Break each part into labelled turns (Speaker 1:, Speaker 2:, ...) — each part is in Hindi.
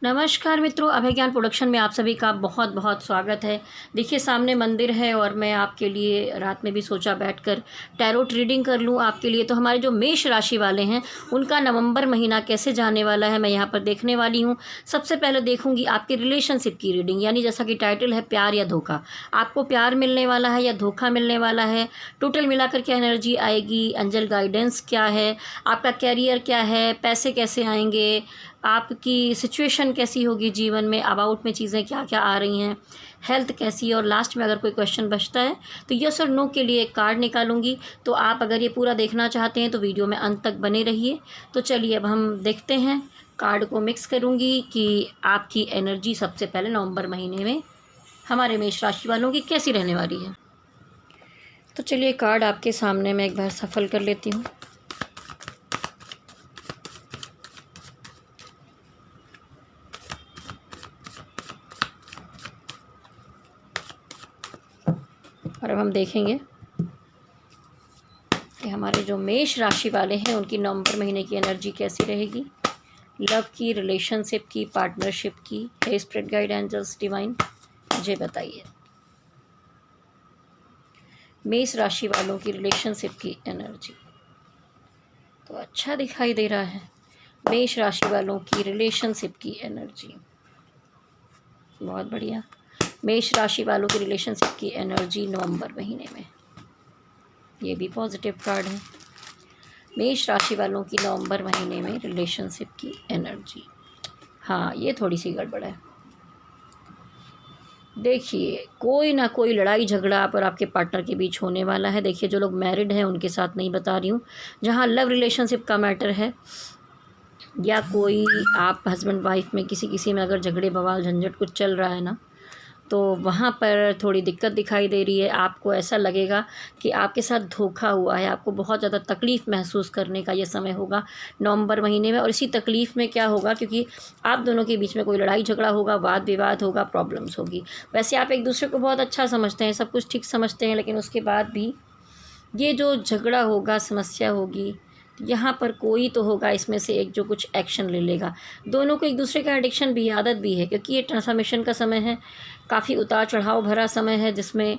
Speaker 1: नमस्कार मित्रों, अभय ज्ञान प्रोडक्शन में आप सभी का बहुत बहुत स्वागत है। देखिए सामने मंदिर है और मैं आपके लिए रात में भी सोचा बैठकर टैरोट रीडिंग कर लूँ आपके लिए। तो हमारे जो मेष राशि वाले हैं उनका नवंबर महीना कैसे जाने वाला है मैं यहाँ पर देखने वाली हूँ। सबसे पहले देखूँगी आपके रिलेशनशिप की रीडिंग, यानी जैसा कि टाइटल है प्यार या धोखा। आपको प्यार मिलने वाला है या धोखा मिलने वाला है, टोटल मिलाकर क्या एनर्जी आएगी, एंजल गाइडेंस क्या है, आपका कैरियर क्या है, पैसे कैसे आएंगे, आपकी सिचुएशन कैसी होगी जीवन में, अबाउट में चीज़ें क्या क्या आ रही हैं, हेल्थ कैसी है, और लास्ट में अगर कोई क्वेश्चन बचता है तो यस और नो के लिए एक कार्ड निकालूंगी। तो आप अगर ये पूरा देखना चाहते हैं तो वीडियो में अंत तक बने रहिए। तो चलिए अब हम देखते हैं, कार्ड को मिक्स करूंगी कि आपकी एनर्जी सबसे पहले नवंबर महीने में हमारे मेष राशि वालों की कैसी रहने वाली है। तो चलिए कार्ड आपके सामने मैं एक बार सफल कर लेती हूँ। और अब हम देखेंगे कि हमारे जो मेष राशि वाले हैं उनकी नवंबर महीने की एनर्जी कैसी रहेगी, लव की, रिलेशनशिप की, पार्टनरशिप की। हे स्पिरिट गाइड एंजल्स डिवाइन, मुझे बताइए मेष राशि वालों की रिलेशनशिप की एनर्जी। तो अच्छा दिखाई दे रहा है मेष राशि वालों की रिलेशनशिप की एनर्जी, बहुत बढ़िया। मेष राशि वालों की रिलेशनशिप की एनर्जी नवंबर महीने में, ये भी पॉजिटिव कार्ड है। मेष राशि वालों की नवंबर महीने में रिलेशनशिप की एनर्जी, हाँ ये थोड़ी सी गड़बड़ है। देखिए कोई ना कोई लड़ाई झगड़ा आप और आपके पार्टनर के बीच होने वाला है। देखिए जो लोग मैरिड हैं उनके साथ नहीं बता रही हूँ, जहाँ लव रिलेशनशिप का मैटर है या कोई आप हस्बैंड वाइफ में किसी में अगर झगड़े बवाल झंझट कुछ चल रहा है ना, तो वहाँ पर थोड़ी दिक्कत दिखाई दे रही है। आपको ऐसा लगेगा कि आपके साथ धोखा हुआ है, आपको बहुत ज़्यादा तकलीफ़ महसूस करने का ये समय होगा नवंबर महीने में। और इसी तकलीफ़ में क्या होगा, क्योंकि आप दोनों के बीच में कोई लड़ाई झगड़ा होगा, वाद विवाद होगा, प्रॉब्लम्स होगी। वैसे आप एक दूसरे को बहुत अच्छा समझते हैं, सब कुछ ठीक समझते हैं, लेकिन उसके बाद भी ये जो झगड़ा होगा, समस्या होगी, यहाँ पर कोई तो होगा इसमें से एक जो कुछ एक्शन ले लेगा। दोनों को एक दूसरे का एडिक्शन भी, आदत भी है, क्योंकि ये ट्रांसफॉर्मेशन का समय है, काफ़ी उतार चढ़ाव भरा समय है, जिसमें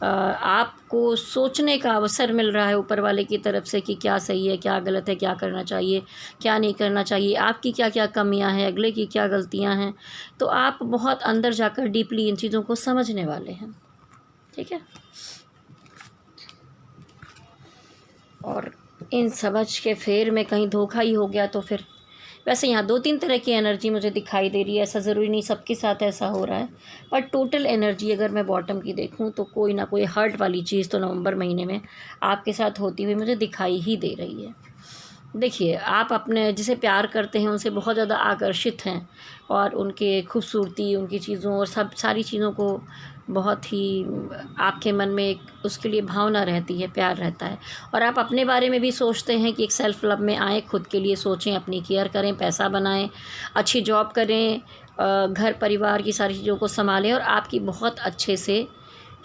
Speaker 1: आपको सोचने का अवसर मिल रहा है ऊपर वाले की तरफ से कि क्या सही है, क्या गलत है, क्या करना चाहिए, क्या नहीं करना चाहिए, आपकी क्या क्या कमियां हैं, अगले की क्या गलतियां हैं। तो आप बहुत अंदर जाकर डीपली इन चीज़ों को समझने वाले हैं, ठीक है। और इन समझ के फेर में कहीं धोखा ही हो गया तो फिर, वैसे यहाँ 2-3 तरह की एनर्जी मुझे दिखाई दे रही है, ऐसा ज़रूरी नहीं सबके साथ ऐसा हो रहा है, पर टोटल एनर्जी अगर मैं बॉटम की देखूँ तो कोई ना कोई हर्ट वाली चीज़ तो नवंबर महीने में आपके साथ होती हुई मुझे दिखाई ही दे रही है। देखिए आप अपने जिसे प्यार करते हैं उनसे बहुत ज़्यादा आकर्षित हैं और उनके खूबसूरती, उनकी चीज़ों और सब सारी चीज़ों को बहुत ही आपके मन में एक उसके लिए भावना रहती है, प्यार रहता है। और आप अपने बारे में भी सोचते हैं कि एक सेल्फ़ लव में आएँ, खुद के लिए सोचें, अपनी केयर करें, पैसा बनाएं, अच्छी जॉब करें, घर परिवार की सारी चीज़ों को संभालें और आपकी बहुत अच्छे से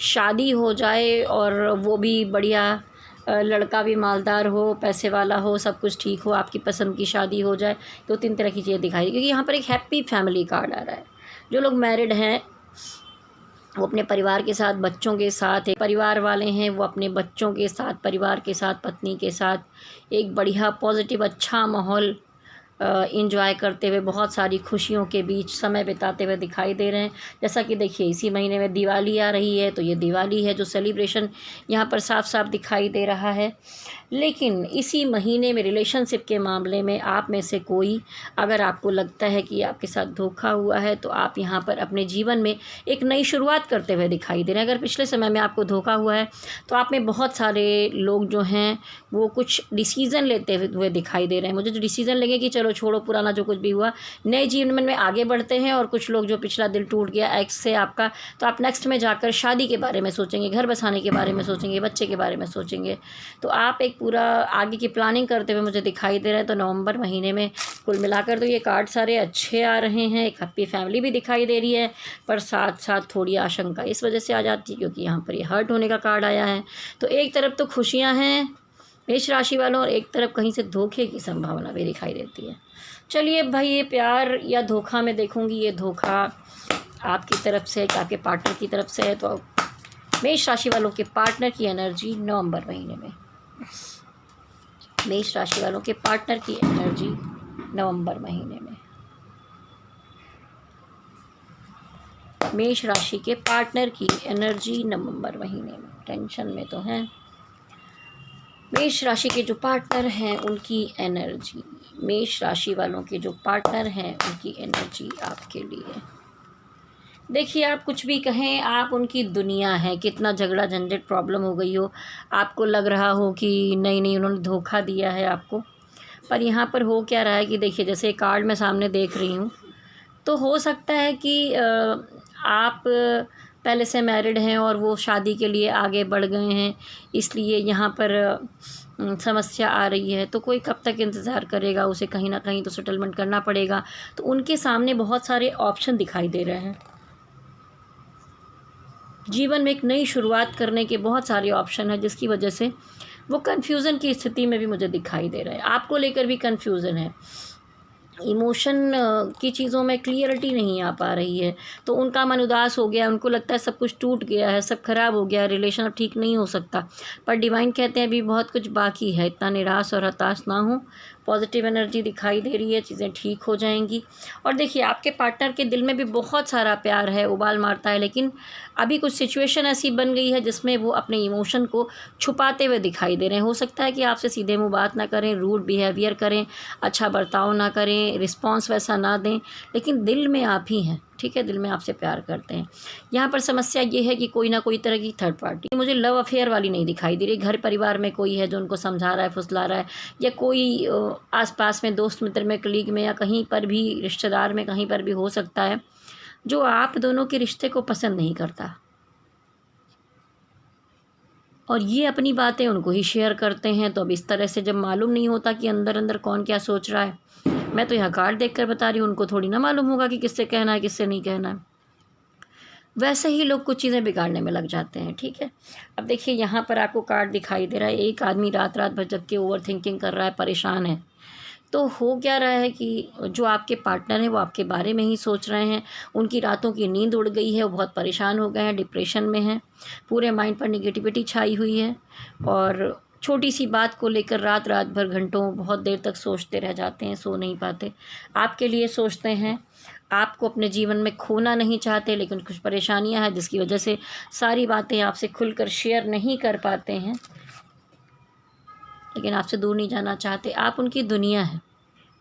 Speaker 1: शादी हो जाए, और वो भी बढ़िया, लड़का भी मालदार हो, पैसे वाला हो, सब कुछ ठीक हो, आपकी पसंद की शादी हो जाए। 2-3 तरह की चीज़ें दिखाई, क्योंकि यहाँ पर एक हैप्पी फैमिली कार्ड आ रहा है। जो लोग मैरिड हैं वो अपने परिवार के साथ, बच्चों के साथ, एक परिवार वाले हैं वो अपने बच्चों के साथ, परिवार के साथ, पत्नी के साथ एक बढ़िया पॉजिटिव अच्छा माहौल इंजॉय करते हुए, बहुत सारी खुशियों के बीच समय बिताते हुए दिखाई दे रहे हैं। जैसा कि देखिए इसी महीने में दिवाली आ रही है, तो ये दिवाली है जो सेलिब्रेशन यहाँ पर साफ साफ दिखाई दे रहा है। लेकिन इसी महीने में रिलेशनशिप के मामले में आप में से कोई, अगर आपको लगता है कि आपके साथ धोखा हुआ है, तो आप यहाँ पर अपने जीवन में एक नई शुरुआत करते हुए दिखाई दे रहे हैं। अगर पिछले समय में आपको धोखा हुआ है तो आप में बहुत सारे लोग जो हैं वो कुछ डिसीज़न लेते हुए दिखाई दे रहे हैं। मुझे जो डिसीज़न लगे कि चलो छोड़ो पुराना जो कुछ भी हुआ, नए जीवन में आगे बढ़ते हैं। और कुछ लोग जो पिछला दिल टूट गया एक्स से आपका, तो आप नेक्स्ट में जाकर शादी के बारे में सोचेंगे, घर बसाने के बारे में सोचेंगे, बच्चे के बारे में सोचेंगे। तो आप एक पूरा आगे की प्लानिंग करते हुए मुझे दिखाई दे रहा है। तो नवंबर महीने में कुल मिलाकर तो ये कार्ड सारे अच्छे आ रहे हैं। एक हैप्पी फैमिली भी दिखाई दे रही है, पर साथ साथ थोड़ी आशंका इस वजह से आ जाती है क्योंकि यहाँ पर ये हर्ट होने का कार्ड आया है। तो एक तरफ तो खुशियाँ हैं मेष राशि वालों, और एक तरफ कहीं से धोखे की संभावना भी दिखाई देती है। चलिए भाई, ये प्यार या धोखा मैं देखूंगी, ये धोखा आपकी तरफ से आपके पार्टनर की तरफ से है। तो मेष राशि वालों के पार्टनर की एनर्जी नवंबर महीने में, मेष राशि वालों के पार्टनर की एनर्जी नवंबर महीने में, मेष राशि के पार्टनर की एनर्जी नवंबर महीने में। टेंशन में तो हैं मेष राशि के जो पार्टनर हैं उनकी एनर्जी, मेष राशि वालों के जो पार्टनर हैं उनकी एनर्जी आपके लिए। देखिए, आप कुछ भी कहें, आप उनकी दुनिया है। कितना झगड़ा झंझट प्रॉब्लम हो गई हो, आपको लग रहा हो कि नहीं नहीं उन्होंने धोखा दिया है आपको, पर यहाँ पर हो क्या रहा है कि देखिए, जैसे कार्ड मैं सामने देख रही हूँ, तो हो सकता है कि आप पहले से मैरिड हैं और वो शादी के लिए आगे बढ़ गए हैं, इसलिए यहाँ पर समस्या आ रही है। तो कोई कब तक इंतज़ार करेगा, उसे कहीं ना कहीं तो सेटलमेंट करना पड़ेगा। तो उनके सामने बहुत सारे ऑप्शन दिखाई दे रहे हैं, जीवन में एक नई शुरुआत करने के बहुत सारे ऑप्शन हैं, जिसकी वजह से वो कन्फ्यूज़न की स्थिति में भी मुझे दिखाई दे रहा है। आपको लेकर भी कन्फ्यूज़न है, इमोशन की चीज़ों में क्लियरिटी नहीं आ पा रही है, तो उनका मन उदास हो गया, उनको लगता है सब कुछ टूट गया है, सब खराब हो गया, रिलेशन अब ठीक नहीं हो सकता। पर डिवाइन कहते हैं अभी बहुत कुछ बाकी है, इतना निराश और हताश ना हो, पॉजिटिव एनर्जी दिखाई दे रही है, चीज़ें ठीक हो जाएंगी। और देखिए, आपके पार्टनर के दिल में भी बहुत सारा प्यार है, उबाल मारता है, लेकिन अभी कुछ सिचुएशन ऐसी बन गई है जिसमें वो अपने इमोशन को छुपाते हुए दिखाई दे रहे हैं। हो सकता है कि आपसे सीधे मुँह बात ना करें, रूड बिहेवियर करें, अच्छा बर्ताव ना करें, रिस्पॉन्स वैसा ना दें, लेकिन दिल में आप ही हैं, ठीक है, दिल में आपसे प्यार करते हैं। यहाँ पर समस्या ये है कि कोई ना कोई तरह की थर्ड पार्टी मुझे लव अफेयर वाली नहीं दिखाई दे रही। घर परिवार में कोई है जो उनको समझा रहा है, फुसला रहा है, या कोई आसपास में दोस्त मित्र में, कलीग में, या कहीं पर भी रिश्तेदार में कहीं पर भी हो सकता है, जो आप दोनों के रिश्ते को पसंद नहीं करता, और ये अपनी बातें उनको ही शेयर करते हैं। तो अब इस तरह से जब मालूम नहीं होता कि अंदर अंदर कौन क्या सोच रहा है, मैं तो यहाँ कार्ड देखकर बता रही हूँ, उनको थोड़ी ना मालूम होगा कि किससे कहना है किससे नहीं कहना है। वैसे ही लोग कुछ चीज़ें बिगाड़ने में लग जाते हैं, ठीक है। अब देखिए, यहाँ पर आपको कार्ड दिखाई दे रहा है, एक आदमी रात रात भर जग के ओवर थिंकिंग कर रहा है, परेशान है। तो हो क्या रहा है कि जो आपके पार्टनर हैं वो आपके बारे में ही सोच रहे हैं, उनकी रातों की नींद उड़ गई है, वो बहुत परेशान हो गए हैं, डिप्रेशन में हैं, पूरे माइंड पर निगेटिविटी छाई हुई है, और छोटी सी बात को लेकर रात रात भर घंटों बहुत देर तक सोचते रह जाते हैं, सो नहीं पाते। आपके लिए सोचते हैं, आपको अपने जीवन में खोना नहीं चाहते, लेकिन कुछ परेशानियां हैं जिसकी वजह से सारी बातें आपसे खुलकर शेयर नहीं कर पाते हैं, लेकिन आपसे दूर नहीं जाना चाहते। आप उनकी दुनिया है,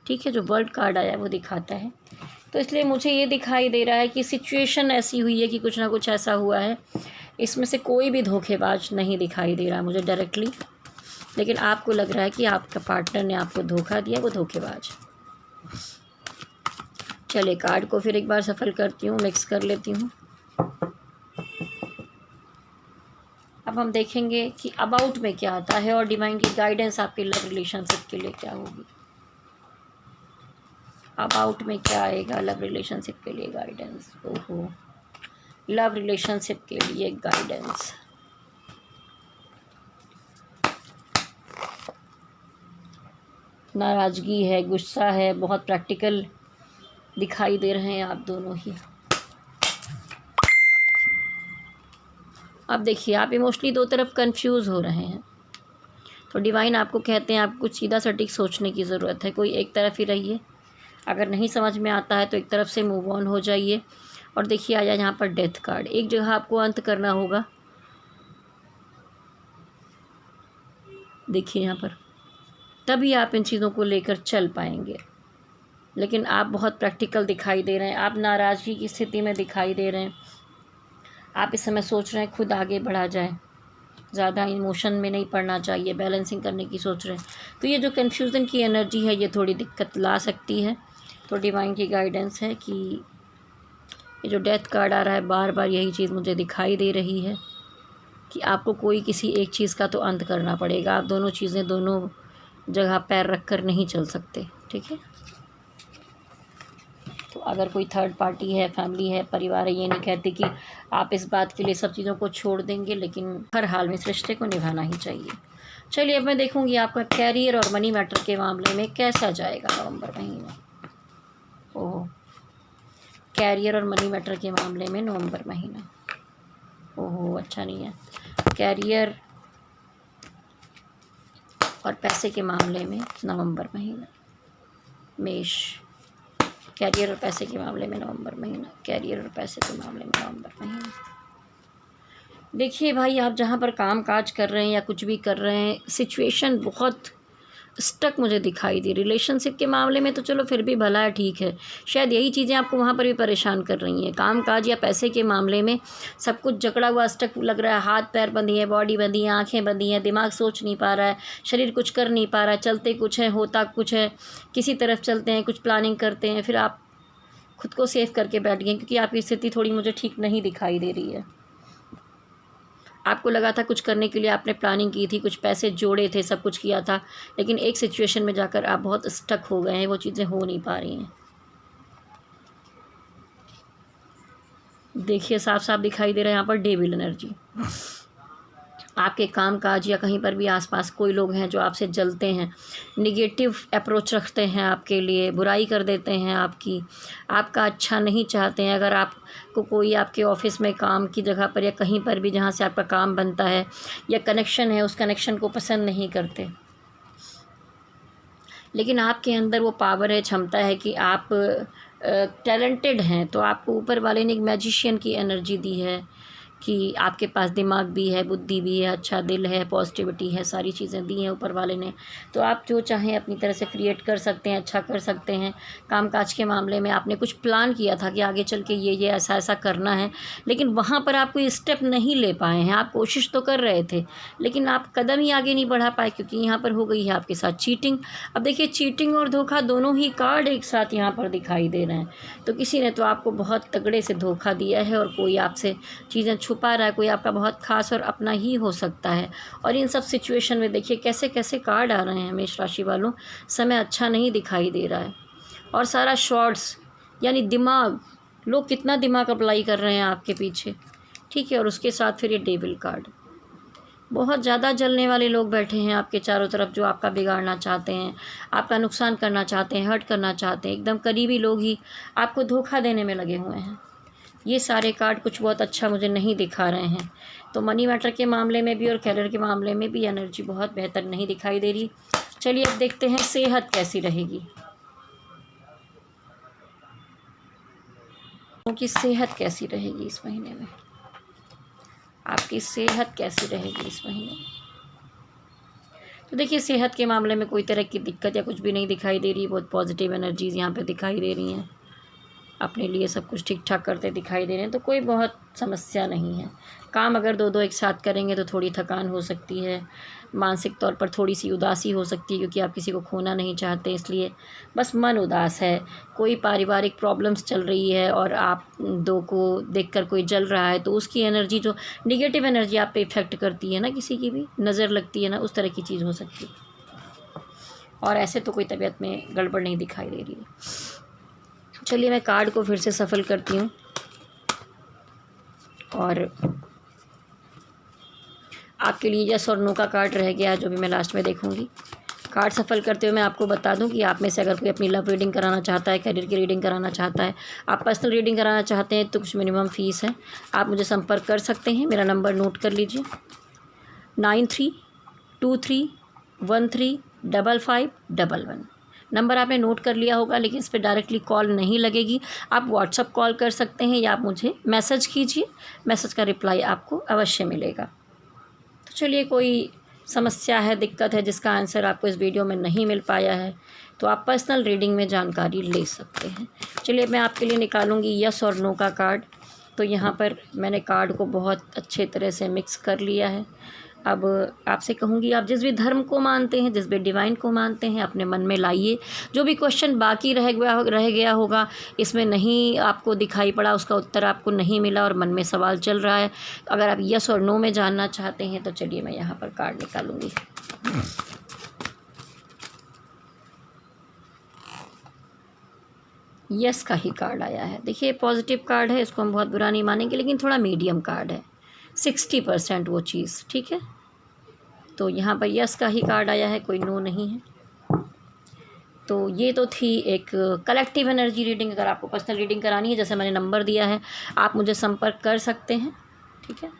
Speaker 1: ठीक है, जो वर्ल्ड कार्ड आया है वो दिखाता है। तो इसलिए मुझे ये दिखाई दे रहा है कि सिचुएशन ऐसी हुई है कि कुछ ना कुछ ऐसा हुआ है, इसमें से कोई भी धोखेबाज नहीं दिखाई दे रहा मुझे डायरेक्टली, लेकिन आपको लग रहा है कि आपका पार्टनर ने आपको धोखा दिया, वो धोखेबाज। चलिए, कार्ड को फिर एक बार सफल करती हूँ, मिक्स कर लेती हूँ। अब हम देखेंगे कि अबाउट में क्या आता है और डिवाइन की गाइडेंस आपके लव रिलेशनशिप के लिए क्या होगी। अबाउट में क्या आएगा लव रिलेशनशिप के लिए गाइडेंस। ओहो, लव रिलेशनशिप के लिए गाइडेंस। नाराज़गी है, गुस्सा है, बहुत प्रैक्टिकल दिखाई दे रहे हैं आप दोनों ही। अब देखिए, आप इमोशनली दो तरफ कंफ्यूज हो रहे हैं, तो डिवाइन आपको कहते हैं आपको कुछ सीधा सटीक सोचने की ज़रूरत है। कोई एक तरफ ही रहिए, अगर नहीं समझ में आता है तो एक तरफ से मूव ऑन हो जाइए। और देखिए, आया यहाँ पर डेथ कार्ड, एक जगह आपको अंत करना होगा। देखिए यहाँ पर, तभी आप इन चीज़ों को लेकर चल पाएंगे, लेकिन आप बहुत प्रैक्टिकल दिखाई दे रहे हैं, आप नाराज़गी की स्थिति में दिखाई दे रहे हैं। आप इस समय सोच रहे हैं खुद आगे बढ़ा जाए, ज़्यादा इमोशन में नहीं पड़ना चाहिए, बैलेंसिंग करने की सोच रहे हैं। तो ये जो कन्फ्यूज़न की एनर्जी है ये थोड़ी दिक्कत ला सकती है। तो डिवाइन की गाइडेंस है कि ये जो डेथ कार्ड आ रहा है, बार बार यही चीज़ मुझे दिखाई दे रही है कि आपको कोई किसी एक चीज़ का तो अंत करना पड़ेगा। आप दोनों चीज़ें दोनों जगह पैर रख कर नहीं चल सकते, ठीक है। तो अगर कोई थर्ड पार्टी है, फैमिली है, परिवार है, ये नहीं कहती कि आप इस बात के लिए सब चीज़ों को छोड़ देंगे, लेकिन हर हाल में इस रिश्ते को निभाना ही चाहिए। चलिए अब मैं देखूंगी आपका कैरियर और मनी मैटर के मामले में कैसा जाएगा नवंबर महीना। ओह, कैरियर और मनी मैटर के मामले में नवंबर महीना, ओहो अच्छा नहीं है। कैरियर और पैसे के मामले में नवंबर महीना, मेष। कैरियर और पैसे के मामले में नवंबर महीना, कैरियर और पैसे के मामले में नवंबर महीना। देखिए भाई, आप जहाँ पर काम काज कर रहे हैं या कुछ भी कर रहे हैं, सिचुएशन बहुत स्टक मुझे दिखाई दी। रिलेशनशिप के मामले में तो चलो फिर भी भला है, ठीक है, शायद यही चीज़ें आपको वहाँ पर भी परेशान कर रही हैं। काम काज या पैसे के मामले में सब कुछ जकड़ा हुआ स्टक लग रहा है। हाथ पैर बंधी है, बॉडी बंधी है, आंखें बंधी हैं, दिमाग सोच नहीं पा रहा है, शरीर कुछ कर नहीं पा रहा है, चलते कुछ है, होता कुछ है, किसी तरफ चलते हैं, कुछ प्लानिंग करते हैं, फिर आप खुद को सेव करके बैठ गए, क्योंकि आपकी स्थिति थोड़ी मुझे ठीक नहीं दिखाई दे रही है। आपको लगा था कुछ करने के लिए आपने प्लानिंग की थी, कुछ पैसे जोड़े थे, सब कुछ किया था, लेकिन एक सिचुएशन में जाकर आप बहुत स्टक हो गए हैं, वो चीज़ें हो नहीं पा रही हैं। देखिए साफ साफ दिखाई दे रहा है यहाँ पर डेविल एनर्जी। आपके काम काज या कहीं पर भी आसपास कोई लोग हैं जो आपसे जलते हैं, निगेटिव अप्रोच रखते हैं आपके लिए, बुराई कर देते हैं आपकी, आपका अच्छा नहीं चाहते हैं। अगर आपको कोई आपके ऑफिस में काम की जगह पर या कहीं पर भी जहाँ से आपका काम बनता है या कनेक्शन है, उस कनेक्शन को पसंद नहीं करते, लेकिन आपके अंदर वो पावर है, क्षमता है कि आप टैलेंटेड हैं, तो आपको ऊपर वाले ने एक मैजिशियन की एनर्जी दी है कि आपके पास दिमाग भी है, बुद्धि भी है, अच्छा दिल है, पॉजिटिविटी है, सारी चीज़ें दी हैं ऊपर वाले ने। तो आप जो चाहें अपनी तरह से क्रिएट कर सकते हैं, अच्छा कर सकते हैं। कामकाज के मामले में आपने कुछ प्लान किया था कि आगे चल के ये ऐसा ऐसा करना है, लेकिन वहाँ पर आप कोई स्टेप नहीं ले पाए हैं। आप कोशिश तो कर रहे थे, लेकिन आप कदम ही आगे नहीं बढ़ा पाए, क्योंकि यहाँ पर हो गई है आपके साथ चीटिंग। अब देखिए, चीटिंग और धोखा दोनों ही कार्ड एक साथ यहाँ पर दिखाई दे रहे हैं। तो किसी ने तो आपको बहुत तगड़े से धोखा दिया है और कोई आपसे चीज़ें छुपा रहा है, कोई आपका बहुत खास और अपना ही हो सकता है। और इन सब सिचुएशन में देखिए कैसे कैसे कार्ड आ रहे हैं मेष राशि वालों, समय अच्छा नहीं दिखाई दे रहा है। और सारा शॉर्ट्स यानी दिमाग, लोग कितना दिमाग अप्लाई कर रहे हैं आपके पीछे, ठीक है। और उसके साथ फिर ये डेविल कार्ड, बहुत ज़्यादा जलने वाले लोग बैठे हैं आपके चारों तरफ, जो आपका बिगाड़ना चाहते हैं, आपका नुकसान करना चाहते हैं, हर्ट करना चाहते हैं। एकदम करीबी लोग ही आपको धोखा देने में लगे हुए हैं। ये सारे कार्ड कुछ बहुत अच्छा मुझे नहीं दिखा रहे हैं। तो मनी मैटर के मामले में भी और कैरियर के मामले में भी एनर्जी बहुत बेहतर नहीं दिखाई दे रही। चलिए अब देखते हैं सेहत कैसी रहेगी, क्योंकि सेहत कैसी रहेगी इस महीने में, आपकी सेहत कैसी रहेगी इस महीने में। तो देखिए, सेहत के मामले में कोई तरह की दिक्कत या कुछ भी नहीं दिखाई दे रही। बहुत पॉजिटिव एनर्जीज़ यहाँ पे दिखाई दे रही हैं, अपने लिए सब कुछ ठीक ठाक करते दिखाई दे रहे हैं, तो कोई बहुत समस्या नहीं है। काम अगर दो एक साथ करेंगे तो थोड़ी थकान हो सकती है, मानसिक तौर पर थोड़ी सी उदासी हो सकती है, क्योंकि आप किसी को खोना नहीं चाहते, इसलिए बस मन उदास है। कोई पारिवारिक प्रॉब्लम्स चल रही है और आप दो को देखकर कोई जल रहा है, तो उसकी एनर्जी, जो निगेटिव एनर्जी आप पे इफ़ेक्ट करती है ना, किसी की भी नज़र लगती है ना, उस तरह की चीज़ हो सकती है। और ऐसे तो कोई तबीयत में गड़बड़ नहीं दिखाई दे रही है। चलिए मैं कार्ड को फिर से सफल करती हूँ और आपके लिए यस और नो का कार्ड रह गया, जो भी मैं लास्ट में देखूँगी। कार्ड सफल करते हुए मैं आपको बता दूं कि आप में से अगर कोई अपनी लव रीडिंग कराना चाहता है, करियर की रीडिंग कराना चाहता है, आप पर्सनल रीडिंग कराना चाहते हैं, तो कुछ मिनिमम फ़ीस है, आप मुझे संपर्क कर सकते हैं। मेरा नंबर नोट कर लीजिए, 9323135511। नंबर आपने नोट कर लिया होगा, लेकिन इस पर डायरेक्टली कॉल नहीं लगेगी। आप व्हाट्सअप कॉल कर सकते हैं या आप मुझे मैसेज कीजिए, मैसेज का रिप्लाई आपको अवश्य मिलेगा। तो चलिए, कोई समस्या है, दिक्कत है जिसका आंसर आपको इस वीडियो में नहीं मिल पाया है, तो आप पर्सनल रीडिंग में जानकारी ले सकते हैं। चलिए मैं आपके लिए निकालूंगी यस और नो का कार्ड। तो यहाँ पर मैंने कार्ड को बहुत अच्छे तरह से मिक्स कर लिया है। अब आपसे कहूँगी, आप जिस भी धर्म को मानते हैं, जिस भी डिवाइन को मानते हैं, अपने मन में लाइए। जो भी क्वेश्चन बाकी रह गया होगा, इसमें नहीं आपको दिखाई पड़ा, उसका उत्तर आपको नहीं मिला और मन में सवाल चल रहा है, अगर आप यस और नो में जानना चाहते हैं, तो चलिए मैं यहाँ पर कार्ड निकालूंगी। यस का ही कार्ड आया है। देखिए, पॉजिटिव कार्ड है, इसको हम बहुत बुरा नहीं मानेंगे, लेकिन थोड़ा मीडियम कार्ड है, 60% वो चीज़, ठीक है। तो यहाँ पर यस का ही कार्ड आया है, कोई नो नहीं है। तो ये तो थी एक कलेक्टिव एनर्जी रीडिंग। अगर आपको पर्सनल रीडिंग करानी है, जैसे मैंने नंबर दिया है, आप मुझे संपर्क कर सकते हैं, ठीक है।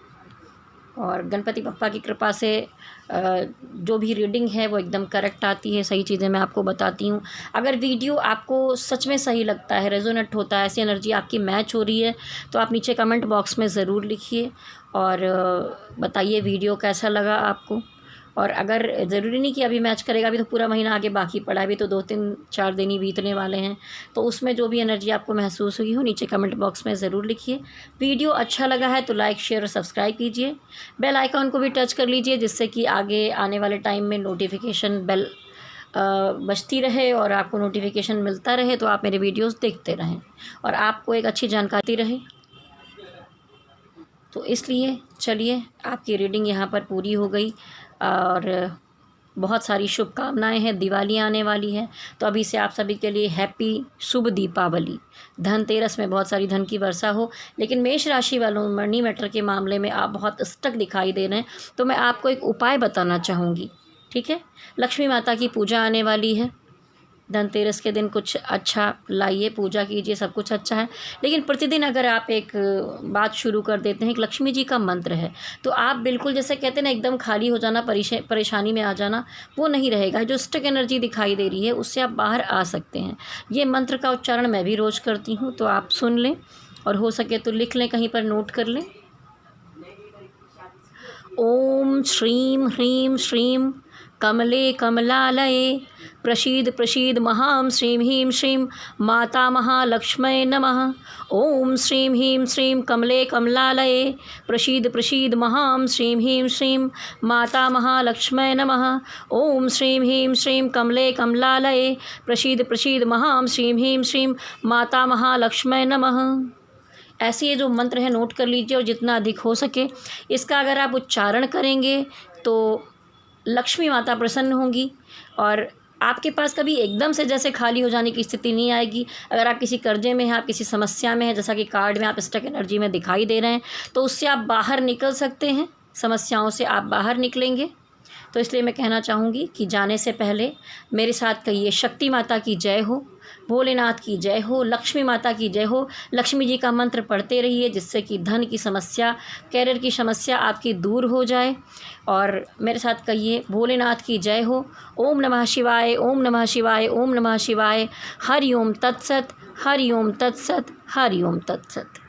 Speaker 1: और गणपति बप्पा की कृपा से जो भी रीडिंग है वो एकदम करेक्ट आती है, सही चीज़ें मैं आपको बताती हूँ। अगर वीडियो आपको सच में सही लगता है, रेजोनेट होता है, ऐसी एनर्जी आपकी मैच हो रही है, तो आप नीचे कमेंट बॉक्स में ज़रूर लिखिए और बताइए वीडियो कैसा लगा आपको। और अगर ज़रूरी नहीं कि अभी मैच करेगा, अभी तो पूरा महीना आगे बाकी पड़ा है, अभी तो 2-3-4 दिन ही बीतने वाले हैं। तो उसमें जो भी एनर्जी आपको महसूस हुई हो, नीचे कमेंट बॉक्स में ज़रूर लिखिए। वीडियो अच्छा लगा है तो लाइक, शेयर और सब्सक्राइब कीजिए। बेल आइकॉन को भी टच कर लीजिए, जिससे कि आगे आने वाले टाइम में नोटिफिकेशन बेल बजती रहे और आपको नोटिफिकेशन मिलता रहे, तो आप मेरे वीडियोज़ देखते रहें और आपको एक अच्छी जानकारी रहे। तो इसलिए चलिए, आपकी रीडिंग यहाँ पर पूरी हो गई और बहुत सारी शुभकामनाएं हैं। दिवाली आने वाली है, तो अभी से आप सभी के लिए हैप्पी शुभ दीपावली। धनतेरस में बहुत सारी धन की वर्षा हो। लेकिन मेष राशि वालों, मनी मैटर के मामले में आप बहुत स्टक दिखाई दे रहे हैं, तो मैं आपको एक उपाय बताना चाहूँगी, ठीक है। लक्ष्मी माता की पूजा आने वाली है, धनतेरस के दिन कुछ अच्छा लाइए, पूजा कीजिए, सब कुछ अच्छा है। लेकिन प्रतिदिन अगर आप एक बात शुरू कर देते हैं, एक लक्ष्मी जी का मंत्र है, तो आप बिल्कुल जैसे कहते हैं ना, एकदम खाली हो जाना, परेशानी में आ जाना, वो नहीं रहेगा। जो स्टक एनर्जी दिखाई दे रही है, उससे आप बाहर आ सकते हैं। ये मंत्र का उच्चारण मैं भी रोज़ करती हूँ, तो आप सुन लें और हो सके तो लिख लें, कहीं पर नोट कर लें। ओम श्रीं ह्रीं श्रीं कमले कमलालये प्रसीद प्रसीद महां श्रीं ह्रीं श्रीं माता महालक्ष्मये नमः। ओम श्रीं ह्रीं श्रीं कमले कमलालये प्रसीद प्रसीद महां श्रीं ह्रीं श्रीं माता महालक्ष्मये नमः। ओम श्रीं ह्रीं श्रीं कमले कमलालये प्रसीद प्रसीद महां श्रीं ह्रीं श्रीं माता महालक्ष्मये नमः। ऐसे ये जो मंत्र है नोट कर लीजिए और जितना अधिक हो सके इसका अगर आप उच्चारण करेंगे तो लक्ष्मी माता प्रसन्न होंगी और आपके पास कभी एकदम से जैसे खाली हो जाने की स्थिति नहीं आएगी। अगर आप किसी कर्जे में हैं, आप किसी समस्या में हैं, जैसा कि कार्ड में आप स्टक एनर्जी में दिखाई दे रहे हैं, तो उससे आप बाहर निकल सकते हैं, समस्याओं से आप बाहर निकलेंगे। तो इसलिए मैं कहना चाहूँगी कि जाने से पहले मेरे साथ कहिए, शक्ति माता की जय हो, भोलेनाथ की जय हो, लक्ष्मी माता की जय हो। लक्ष्मी जी का मंत्र पढ़ते रहिए, जिससे कि धन की समस्या, कैरियर की समस्या आपकी दूर हो जाए। और मेरे साथ कहिए, भोलेनाथ की जय हो। ओम नमः शिवाय, ओम नमः शिवाय, ओम नमः शिवाय। हरि ओम तत्सत, हरि ओम तत्सत, हरि ओम तत्सत।